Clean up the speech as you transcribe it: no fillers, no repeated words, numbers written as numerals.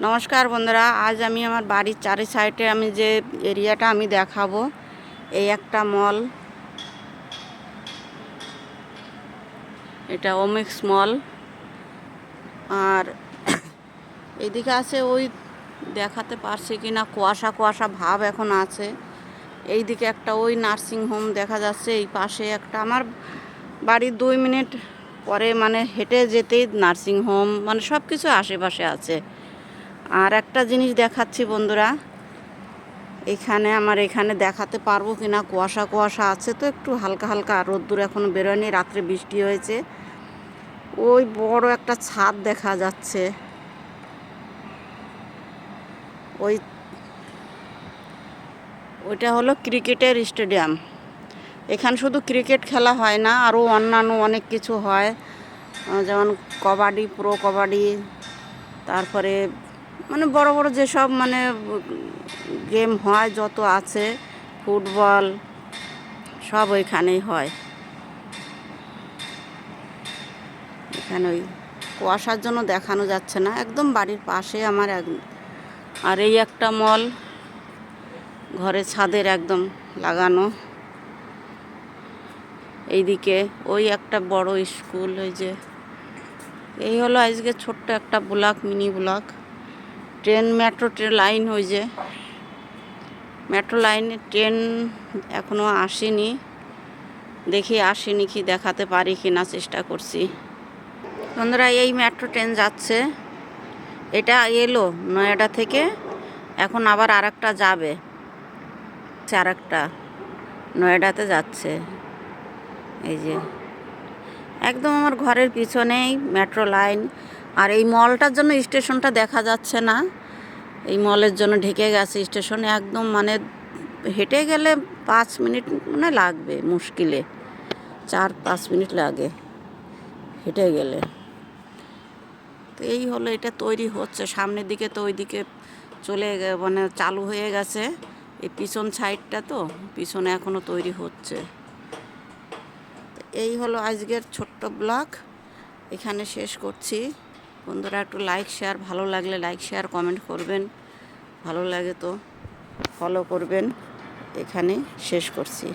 নমস্কার বন্ধুরা, আজ আমি আমার বাড়ির চারি সাইডে আমি যে এরিয়াটা আমি দেখাবো, এই একটা মল, এটা ওমেক্স মল। আর এইদিকে আছে, ওই দেখাতে পারছি কি না, কুয়াশা কুয়াশা ভাব এখন আছে। এইদিকে একটা ওই নার্সিং হোম দেখা যাচ্ছে, এই পাশে একটা আমার বাড়ির 2 মিনিট পরে মানে হেঁটে যেতেই নার্সিং হোম, মানে সব কিছু আশেপাশে আছে। আর একটা জিনিস দেখাচ্ছি বন্ধুরা, এখানে দেখাতে পারবো কিনা, কুয়াশা কুয়াশা আছে তো, একটু হালকা হালকা, রোদ্দুর এখনো বেরোয়নি, রাত্রে বৃষ্টি হয়েছে। ওই বড় একটা ছাদ দেখা যাচ্ছে, ওইটা হলো ক্রিকেটের স্টেডিয়াম। এখানে শুধু ক্রিকেট খেলা হয় না, আরও অন্যান্য অনেক কিছু হয়, যেমন কবাডি, প্রো কবাডি, তারপরে মানে বড় বড় যেসব মানে গেম হয় যত আছে, ফুটবল, সব ওইখানেই হয়। এখানে ওই কুয়াশার জন্য দেখানো যাচ্ছে না, একদম বাড়ির পাশে আমার আর এই একটা মল, ঘরের ছাদের একদম লাগানো। এইদিকে ওই একটা বড় স্কুল, ওই যে এই হলো আজকে ছোট্ট একটা block, mini block. Train, metro train line, ওই যে মেট্রো লাইনে ট্রেন এখনও আসেনি, দেখি আসেনি কি দেখাতে পারি কি না, চেষ্টা করছি। বন্ধুরা, এই মেট্রো ট্রেন যাচ্ছে, এটা এলো নয়ডা থেকে, এখন আবার আরেকটা যাবে, আরেকটা নয়ডাতে যাচ্ছে। এই যে একদম আমার ঘরের পিছনেই মেট্রো লাইন। আর এই মলটার জন্য স্টেশনটা দেখা যাচ্ছে না, এই মলের জন্য ঢেকে গেছে স্টেশনে, একদম মানে হেঁটে গেলে 5 মিনিট মানে লাগবে, মুশকিলে 4-5 মিনিট লাগে হেঁটে গেলে। তো এই হলো, এটা তৈরি হচ্ছে সামনের দিকে, তো ওইদিকে মানে চালু হয়ে গেছে। এই পিছন সাইডটা, তো পিছনে এখনও তৈরি হচ্ছে। এই হলো আজকের ছোট্ট ব্লগ, এখানে শেষ করছি। বন্ধুরা, একটু লাইক শেয়ার, ভালো লাগলে লাইক শেয়ার কমেন্ট করবেন, ভালো লাগে তো ফলো করবেন। এখানে শেষ করছি।